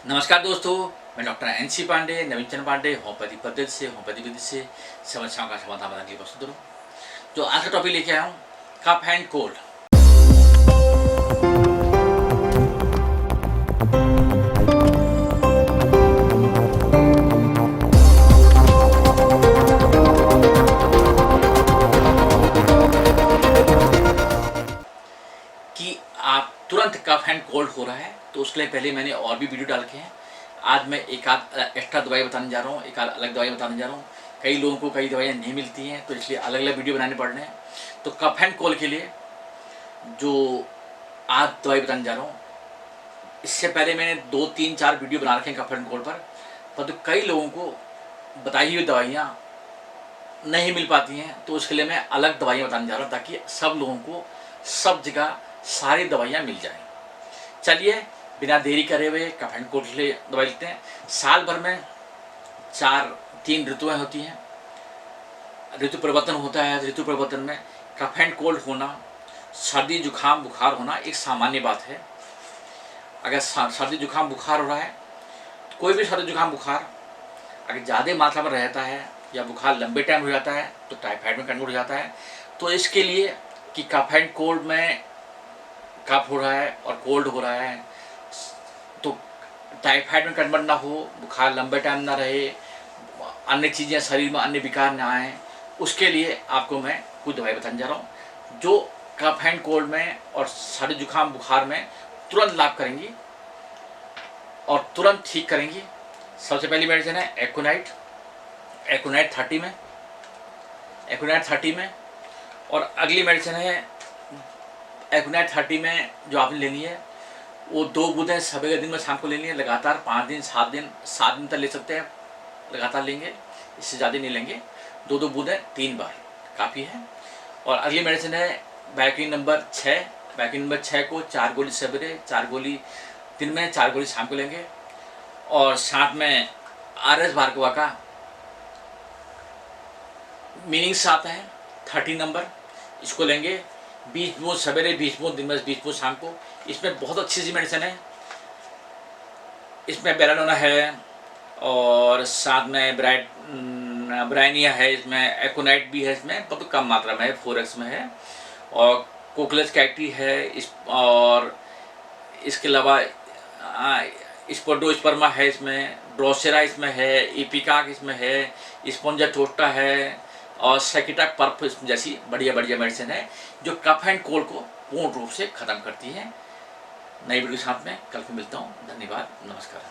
नमस्कार दोस्तों, मैं डॉक्टर एनसी पांडे, नवीन पांडे, होम्योपैथी पद्धति से होम्योपैथी विधि से समस्याओं का समाधान बनाने के लिए प्रस्तुत हूँ। तो आज का टॉपिक लेके आया हूँ कफ एंड कोल्ड। कि आप तुरंत कफ एंड कोल्ड हो रहा है तो उसके लिए पहले मैंने और भी वीडियो डाल के हैं। आज मैं एक आध एक्स्ट्रा दवाई बताने जा रहा हूँ, एक आध अलग दवाई बताने जा रहा हूँ। कई लोगों को कई दवाइयाँ नहीं मिलती हैं तो इसलिए अलग अलग वीडियो बनाने पड़ रहे हैं। तो कफ एंड कोल्ड के लिए जो आज दवाई बताने जा रहा हूँ, इससे पहले मैंने 2-3-4 वीडियो बना रखे हैं कफ एंड कोल्ड पर तो कई लोगों को बताई हुई दवाइयाँ नहीं मिल पाती हैं। तो उसके लिए मैं अलग दवाइयाँ बताने जा रहा हूँ ताकि सब लोगों को सब जगह सारी दवाइयाँ मिल जाएं। चलिए बिना देरी करे हुए कफ एंड कोल्ड के लिए दवाई लेते हैं। साल भर में 3 ऋतुएँ होती हैं, ऋतु परिवर्तन होता है। ऋतु परिवर्तन में कफ एंड कोल्ड होना, सर्दी जुकाम बुखार होना एक सामान्य बात है। अगर सर्दी जुकाम बुखार हो रहा है, कोई भी सर्दी जुकाम बुखार अगर ज़्यादा मात्रा में रहता है या बुखार लंबे टाइम हो जाता है तो टाइफाइड में कन्वर्ट हो जाता है। तो इसके लिए कि कफ एंड कोल्ड में कफ हो रहा है और कोल्ड हो रहा है तो टाइफाइड में कन्वर्ट ना हो, बुखार लंबे टाइम ना रहे, अन्य चीज़ें शरीर में अन्य विकार ना आए, उसके लिए आपको मैं कुछ दवाई बताने जा रहा हूँ जो कफ एंड कोल्ड में और सर्दी जुकाम बुखार में तुरंत लाभ करेंगी और तुरंत ठीक करेंगी। सबसे पहली मेडिसिन है एकोनाइट 30 में। और अगली मेडिसिन है एकोनाइट 30 में जो आपने लेनी है वो 2 बूंदें सुबह के दिन में शाम को लेनी है। लगातार 5 दिन 7 दिन तक ले सकते हैं, लगातार लेंगे, इससे ज़्यादा नहीं लेंगे। 2 बूंदें 3 बार काफ़ी है। और अगली मेडिसिन है बायोकेमिक नंबर 6 को 4 गोली सवेरे, 4 गोली दिन में, 4 गोली शाम को लेंगे। और साथ में RS भार्गवा का मीनिंग्स आता है 30 नंबर, इसको लेंगे। 20 बूंद सवेरे, 20 बूंद दिन में, 20 बूंद शाम को। इसमें बहुत अच्छी सी मेडिसिन है। इसमें बेलाडोना है और साथ में ब्राइनिया है, इसमें एकोनाइट भी है, इसमें बहुत कम मात्रा में है, 4x में है। और कोकलेस कैटी है और इसके अलावा स्पोडोस्पर्मा है, इसमें ड्रोसेरा इसमें है, इपिकाक इसमें है, स्पोंजा टोस्टा है और सेकिटा पर्फ जैसी बढ़िया मेडिसिन है जो कफ एंड कोल्ड को पूर्ण रूप से ख़त्म करती है। नई वीडियो के साथ में कल फिर मिलता हूँ। धन्यवाद, नमस्कार।